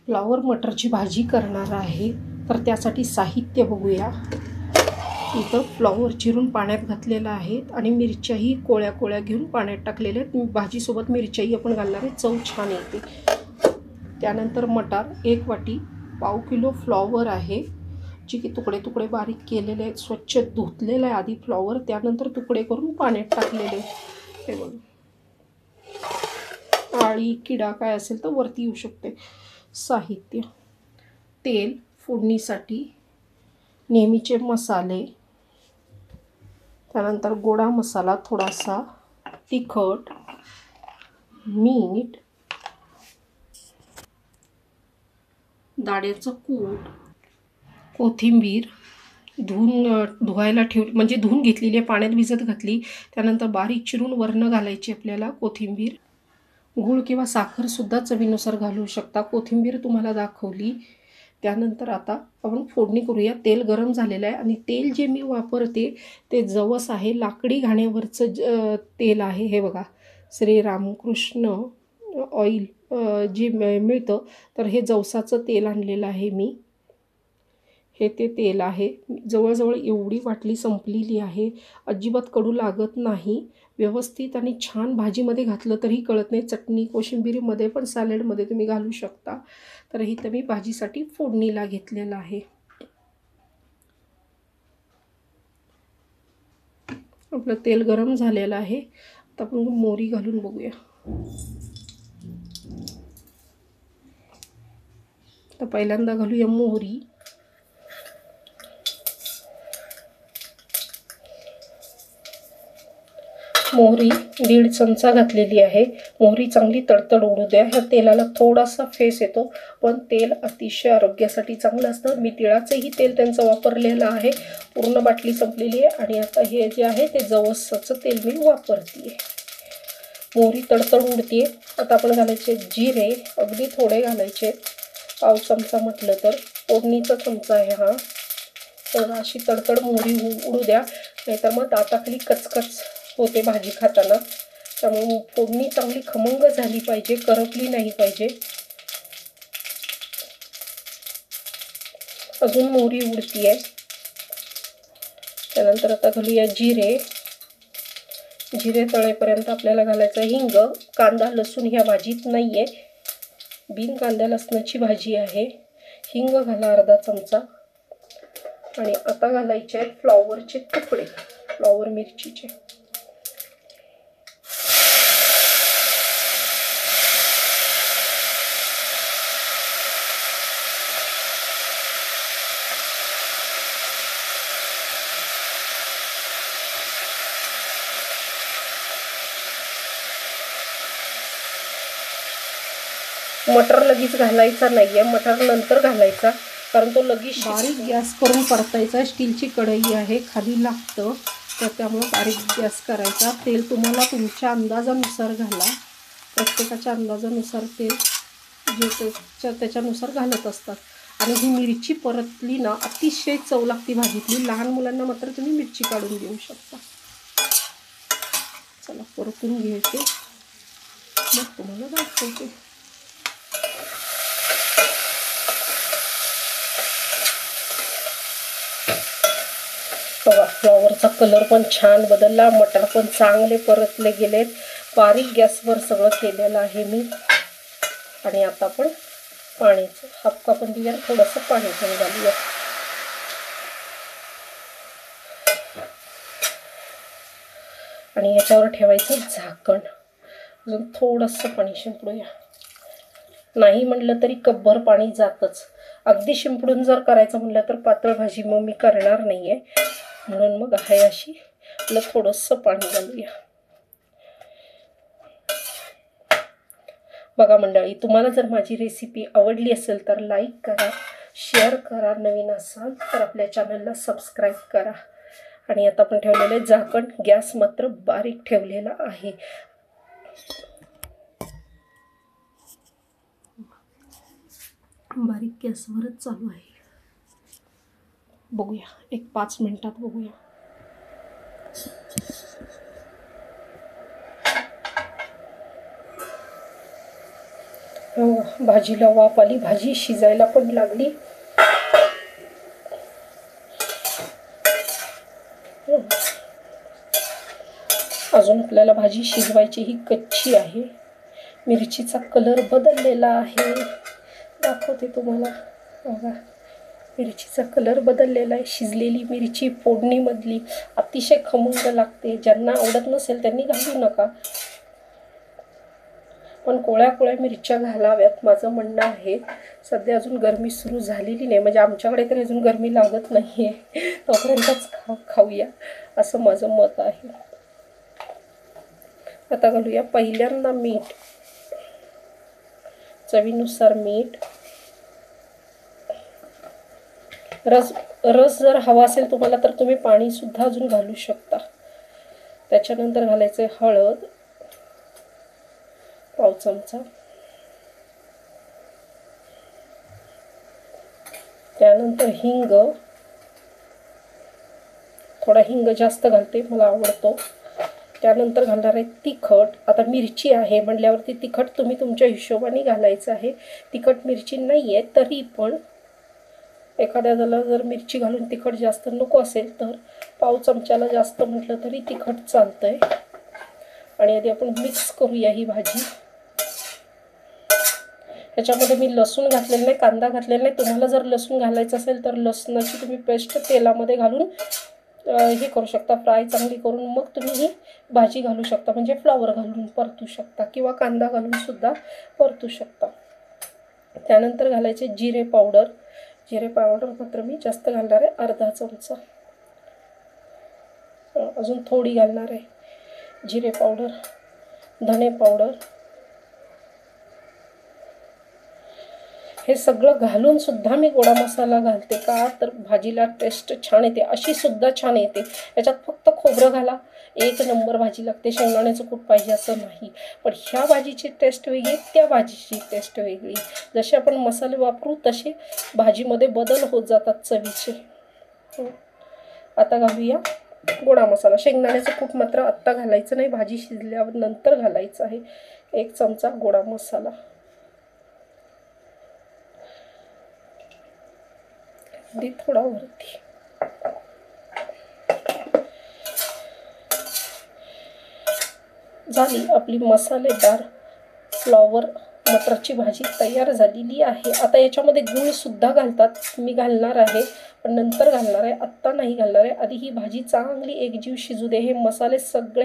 Flower मटरची भाजी करणार आहे, तर त्यासाठी साहित्य बघूया. इथं फ्लॉवर चिरून पाण्यात घातलेला आहे आणि मिरच्याही कोळ्या कोळ्या घेऊन पाण्यात टाकलेल्या आहेत. भाजीसोबत मिरच्याही आपण घालणार आहे, चव छान येते. त्यानंतर मटार 1 वाटी, पाव किलो फ्लॉवर आहे, जे की तुकडे तुकडे बारीक केलेले आहेत. स्वच्छ धुतलेलं आहे आधी फ्लॉवर, त्यानंतर तुकडे करून पाण्यात टाकलेले. हे बघा, आळी किडा काय असेल तर वरती येऊ शकते. साहित्य: तेल फोडणीसाठी, नेहमीचे मसाले, त्यानंतर गोडा मसाला थोडासा, तिखट, मीठ, दाण्याचं कूट, कोथिंबीर धुवायला म्हणजे धुवून घेतलेली, पाण्यात भिजत घातली. त्यानंतर बारीक चिरून वरण घालायची आपल्याला कोथिंबीर. गूळ किंवा साखरसुद्धा चवीनुसार घालू शकता. कोथिंबीर तुम्हाला दाखवली. त्यानंतर आता आपण फोडणी करूया. तेल गरम झालेलं आहे आणि तेल जे मी वापरते ते जवस आहे, लाकडी घाण्यावरचं तेल आहे. हे बघा, श्री रामकृष्ण ऑइल जे मिळतं, तर हे जवसाचं तेल आणलेलं आहे मी. हे ते तेल आहे. जवळजवळ एवढी बाटली संपलेली आहे. अजिबात कडू लागत नाही. व्यवस्थित आणि छान भाजीमध्ये घातलं तरी कळत नाही. चटणी कोशिंबिरीमध्ये पण सॅलडमध्ये तुम्ही घालू शकता. तर इथं मी भाजीसाठी फोडणीला घेतलेलं आहे. आपलं तेल गरम झालेलं आहे. आता आपण मोहरी घालून बघूया. तर पहिल्यांदा घालूया मोहरी. मोहरी 1.5 चमचा घातलेली आहे. मोहरी चांगली तडतड उडू द्या. ह्या तेलाला थोडासा फेस येतो, पण तेल अतिशय आरोग्यासाठी चांगलं असतं. मी तिळाचंही तेल त्यांचं वापरलेलं आहे. पूर्ण बाटली संपलेली आहे. आणि आता हे जे आहे ते जवसाचं तेल मी वापरते. मोहरी तडतड उडते. आता आपण घालायचे जिरे, अगदी थोडे घालायचे, पाव चमचा म्हटलं तर. फोडणीचा चमचा आहे हा. तर अशी तडतड मोहरी उडू द्या, नाहीतर मग दाताखाली कचकच होते भाजी खाताना. त्यामुळे फोडणी चांगली खमंग झाली पाहिजे, करपली नाही पाहिजे. अजून मोहरी उडतीये. त्यानंतर आता घालूया जिरे. जिरे तळेपर्यंत आपल्याला घालायचं हिंग. कांदा लसूण ह्या भाजीत नाहीये, बिन कांदा लसणाची भाजी आहे. हिंग घाला अर्धा चमचा. आणि आता घालायचे आहेत फ्लॉवरचे तुकडे, फ्लॉवर मिरचीचे. मटर लगेच घालायचा नाहीये, मटर नंतर घालायचा, कारण तो लगेच बारीक गॅस करून परतायचा. स्टीलची कढई आहे, खाली लागतं, तर त्यामुळे बारीक गॅस करायचा. तेल तुम्हाला तुमच्या अंदाजानुसार घाला. प्रत्येकाच्या अंदाजानुसार तेल जे त्याच्यानुसार घालत असतात. आणि ही मिरची परतली ना, अतिशय चव लागते भाजीतली. लहान मुलांना मात्र तुम्ही मिरची काढून देऊ शकता. चला परतून घ्यायचे, मग तुम्हाला दाखवते. बघा, फ्लॉवरचा कलर पण छान बदलला, मटर पण चांगले परतले गेलेत. बारीक गॅसवर सगळं केलेलं आहे मी. आणि आता आपण पाण्याचं हाफ कप दिल्या, थोडंसं पाणी पण घालूया. आणि याच्यावर ठेवायचं झाकण. अजून थोडंसं पाणी शिंपडूया. नाही म्हटलं तरी कपभर पाणी जातच. अगदी शिंपडून जर करायचं म्हटलं तर पातळ भाजी मग मी करणार नाहीये, म्हणून मग आहे अशी आपलं थोडंसं पाणी घालूया. बघा मंडळी, तुम्हाला जर माझी रेसिपी आवडली असेल तर लाईक करा, शेअर करा. नवीन असाल तर आपल्या चॅनलला सबस्क्राईब करा. आणि आता आपण ठेवलेले झाकण, गॅस मात्र बारीक ठेवलेला आहे. बारीक गॅसवरच चालू आहे. बघूया, एक 5 मिनिटात बघूया. भाजीला वाफ आली, भाजी शिजायला पण लागली. अजून आपल्याला भाजी शिजवायची, ही कच्ची आहे. मिरचीचा कलर बदललेला आहे, दाखवते तुम्हाला. बघा, मिरचीचा कलर बदललेला आहे. शिजलेली मिरची फोडणीमधली अतिशय खमंग लागते. ज्यांना आवडत नसेल त्यांनी घालू नका, पण कोळ्या कोळ्या मिरच्या घालाव्यात माझं म्हणणं आहे. सध्या अजून गरमी सुरू झालेली नाही, म्हणजे आमच्याकडे तर अजून गरमी लागत नाही आहे, तोपर्यंतच खाऊया असं माझं मत आहे. आता घालूया पहिल्यांदा मीठ, चवीनुसार मीठ. रस जर हवा असेल तुम्हाला तर तुम्ही पाणीसुद्धा अजून घालू शकता. त्याच्यानंतर घालायचं हळद, पाव चमचा. त्यानंतर हिंग, थोडा हिंग जास्त घालते, मला आवडतो. त्यानंतर घालणार आहे तिखट. आता मिरची आहे म्हटल्यावरती तिखट तुम्ही तुमच्या हिशोबाने घालायचं आहे. तिखट मिरची नाही आहे तरी पण एखाद्याला जर मिरची घालून तिखट जास्त नको असेल तर पाव चमच्याला जास्त म्हटलं तरी तिखट चालतंय. आणि आधी आपण मिक्स करूया ही भाजी. त्याच्यामध्ये मी लसूण घातलेलं नाही, कांदा घातलेला नाही. तुम्हाला जर लसूण घालायचं असेल तर लसणाची तुम्ही पेस्ट तेलामध्ये घालून हे करू शकता, फ्राय चांगली करून मग तुम्ही ही भाजी घालू शकता. म्हणजे फ्लॉवर घालून परतू शकता किंवा कांदा घालून सुद्धा परतू शकता. त्यानंतर घालायचे जिरे पावडर. जिरे पावडर मात्र मी जास्त घालणार आहे, अर्धा चमचा. अजून थोडी घालणार आहे जिरे पावडर. धने पावडर, हे सगळं घालून सुद्धा मी गोडा मसाला घालते. का तर भाजीला टेस्ट छान येते, अशी सुद्धा छान येते. याच्यात फक्त खोबरं घाला, एक नंबर भाजी लागते. शेंगदाण्याचं कूट पाहिजे असं नाही, पण ह्या भाजीची टेस्ट वेगळी, त्या भाजीची टेस्ट वेगळी. जसे आपण मसाले वापरू तसे भाजीमध्ये बदल होत जातात चवीचे. आता घालूया गोडा मसाला. शेंगदाण्याचं कूट मात्र आत्ता घालायचं नाही, भाजी शिजल्यावर नंतर घालायचं आहे. 1 चमचा गोडा मसाला. थोडा वरती. झाली आपली मसालेदार फ्लॉवर मटरची भाजी तयार झालेली आहे. आता याच्यामध्ये गूळ सुद्धा घालतात, मी घालणार आहे पण नंतर घालणार आहे, आत्ता नाही घालणार आहे. आधी ही भाजी चांगली एकजीव शिजू दे. हे मसाले सगळे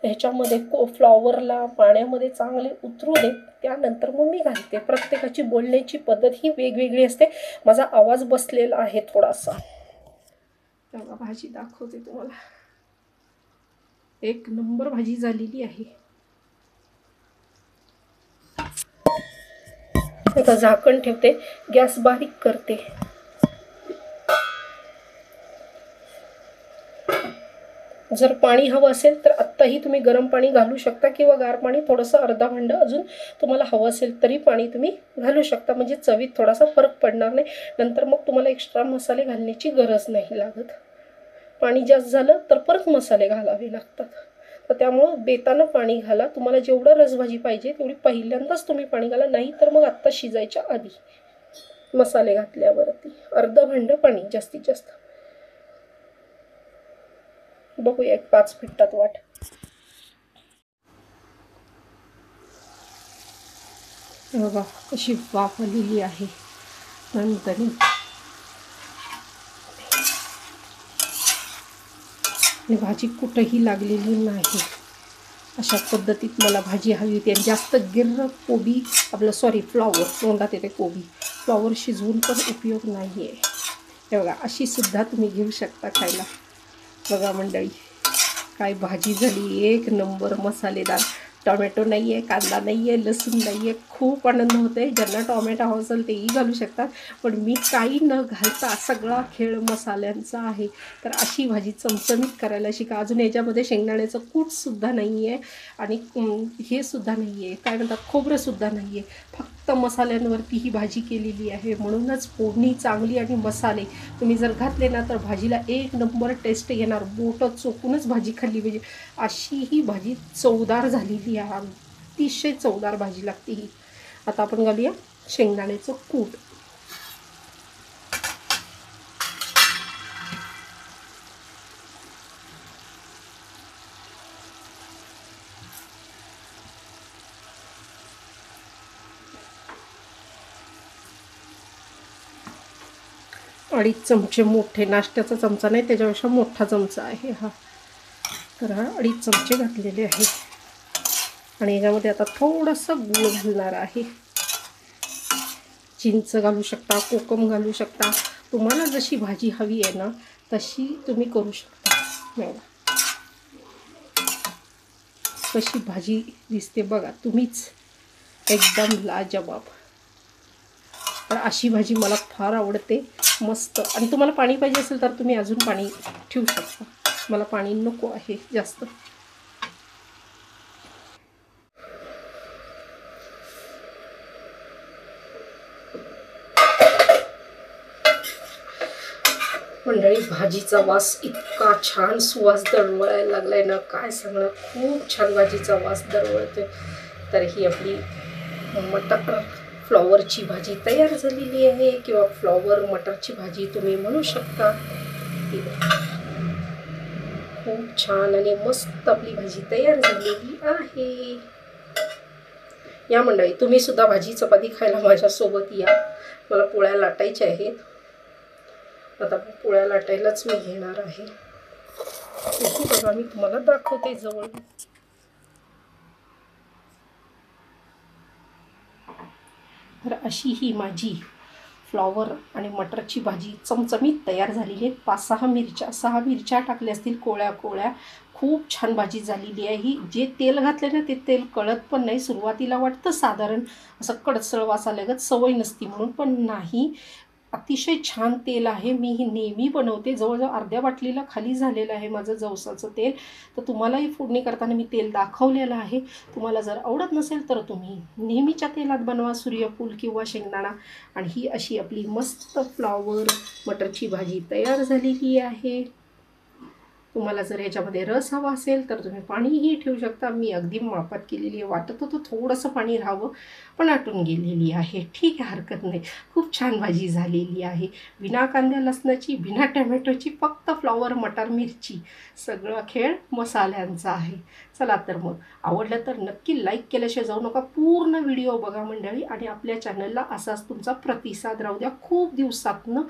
ह्याच्यामध्ये फ्लॉवरला पाण्यामध्ये चांगले उतरू दे, त्यानंतर मग मी घालते. प्रत्येकाची बोलण्याची पद्धत ही वेगवेगळी असते. माझा आवाज बसलेला आहे थोडासा. तेव्हा भाजी दाखवते तुम्हाला. एक नंबर भाजी झालेली आहे. आता झाकण ठेवते, गॅस बारीक करते. जर पाणी हवं असेल तर आत्ताही तुम्ही गरम पाणी घालू शकता किंवा गार पाणी थोडंसं अर्धा भांडं अजून तुम्हाला हवं असेल तरी पाणी तुम्ही घालू शकता. म्हणजे चवीत थोडासा फरक पडणार नाही. नंतर मग तुम्हाला एक्स्ट्रा मसाले घालण्याची गरज नाही लागत. पाणी जास्त झालं तर परत मसाले घालावे लागतात. तर त्यामुळं बेतानं पाणी घाला. तुम्हाला जेवढं रसभाजी पाहिजे तेवढी पहिल्यांदाच तुम्ही पाणी घाला, नाही तर मग आत्ता शिजायच्या आधी मसाले घातल्यावरती अर्धं भांडं पाणी जास्तीत जास्त. बघूया एक 5 मिनिटात वाट. बघा कशी वाफ आलेली आहे. नंतर भाजी कुठंही लागलेली नाही. अशा पद्धतीत मला भाजी हवी होती. आणि जास्त गिर्र कोबी फ्लॉवर तोंडात येते. कोबी फ्लॉवर शिजवून पण उपयोग नाही आहे. हे बघा अशी सुद्धा तुम्ही घेऊ शकता खायला. बघा मंडळी काय भाजी झाली, एक नंबर मसालेदार. टोमॅटो नाही आहे, कांदा नाही आहे, लसूण नाही आहे. खूप आनंद होते. ज्यांना टोमॅटो हवं असेल तेही घालू शकतात, पण मी काही न घालता सगळा खेळ मसाल्यांचा आहे. तर अशी भाजी चमचमीत करायला शिका. अजून याच्यामध्ये शेंगदाण्याचं कूटसुद्धा नाही आहे आणि हे सुद्धा नाही आहे, काय म्हणतात, खोबरंसुद्धा नाही आहे. फक्त मसाल्यांवरती ही भाजी केलेली आहे. म्हणूनच फोडणी चांगली आणि मसाले तुम्ही जर घातले ना तर भाजीला एक नंबर टेस्ट येणार. बोटं चोकूनच भाजी खाल्ली पाहिजे अशी ही भाजी चवदार झालेली आहे. अतिशय चवदार भाजी लागते ही. आता आपण घालूया शेंगदाण्याचं कूट. अडीच चमचे मोठे, नाश्त्याचा चमचा नाही त्याच्यापेक्षा मोठा चमचा आहे हा. तर हा 2.5 चमचे घातलेले आहे. आणि याच्यामध्ये आता थोडासा गूळ घालणार आहे. चिंच घालू शकता, कोकम घालू शकता, तुम्हाला जशी भाजी हवी आहे ना तशी तुम्ही करू शकता. कशी भाजी दिसते बघा तुम्हीच, एकदम लाजवाब. तर अशी भाजी मला फार आवडते, मस्त. आणि तुम्हाला पाणी पाहिजे असेल तर तुम्ही अजून पाणी ठेवू शकता. मला पाणी नको आहे जास्त. मंडळी, भाजीचा वास इतका छान सुवास दरवळायला लागलाय ना, काय सांगणार. खूप छान भाजीचा वास दरवळतोय. तर ही आपली मटर फ्लॉवरची भाजी तयार झालेली आहे, किंवा फ्लॉवर मटरची भाजी तुम्ही म्हणू शकता. खूप छान आणि मस्त आपली भाजी तयार झालेली आहे. या मंडळी, तुम्ही सुद्धा भाजी चपाती खायला माझ्यासोबत या. मला पोळ्या लाटायच्या आहेत. आता पोळ्या लाटायलाच मी घेणार आहे. इथे बघा, मी तुम्हाला दाखवते जवळ. तर अशी ही माझी फ्लॉवर आणि मटरची भाजी चमचमीत तयार झालेली आहे. 6 मिरच्या टाकल्या असतील कोळ्या कोळ्या. खूप छान भाजी झालेली आहे ही. जे तेल घातले ना ते तेल कळत पण नाही. सुरुवातीला वाटतं साधारण असं कडसळ वास आल्यागत, सवय नसती म्हणून, पण नाही, अतिशय छान तेल आहे. मी ही नेहमी बनवते. जवळजवळ अर्ध्या बाटलीला खाली झालेलं आहे माझं जवसाचं तेल. तर तुम्हालाही फोडणी करताना मी तेल दाखवलेलं आहे. तुम्हाला जर आवडत नसेल तर तुम्ही नेहमीच्या तेलात बनवा, सूर्यफूल किंवा शेंगदाणा. आणि ही अशी आपली मस्त फ्लॉवर मटरची भाजी तयार झालेली आहे. तुम्हाला जर याच्यामध्ये रस हवा असेल तर तुम्ही पाणीही ठेवू शकता. मी अगदी मापात केलेली आहे. वाटत होतं थोडंसं पाणी राहावं, पण आटून गेलेली आहे. ठीक आहे, हरकत नाही. खूप छान भाजी झालेली आहे. बिना कांद्या लसणाची, बिना टमॅटोची, फक्त फ्लॉवर मटर मिरची. सगळा खेळ मसाल्यांचा आहे. चला तर मग, आवडलं तर नक्की लाईक केल्याशिवाय जाऊ नका. पूर्ण व्हिडिओ बघा मंडळी. आणि आपल्या चॅनलला असाच तुमचा प्रतिसाद राहू द्या. खूप दिवसातनं,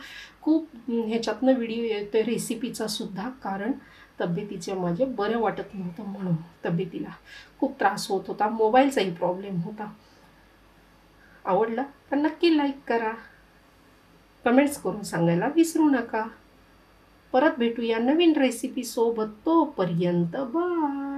खूप ह्याच्यातनं व्हिडिओ येतो आहे रेसिपीचा सुद्धा. कारण तब्येतीचे माझे बरं वाटत नव्हतं, म्हणून तब्येतीला खूप त्रास होत होता. मोबाईलचाही प्रॉब्लेम होता. आवडला तर नक्की लाईक करा. कमेंट्स करून सांगायला विसरू नका. परत भेटूया नवीन रेसिपीसोबत. तोपर्यंत बाय.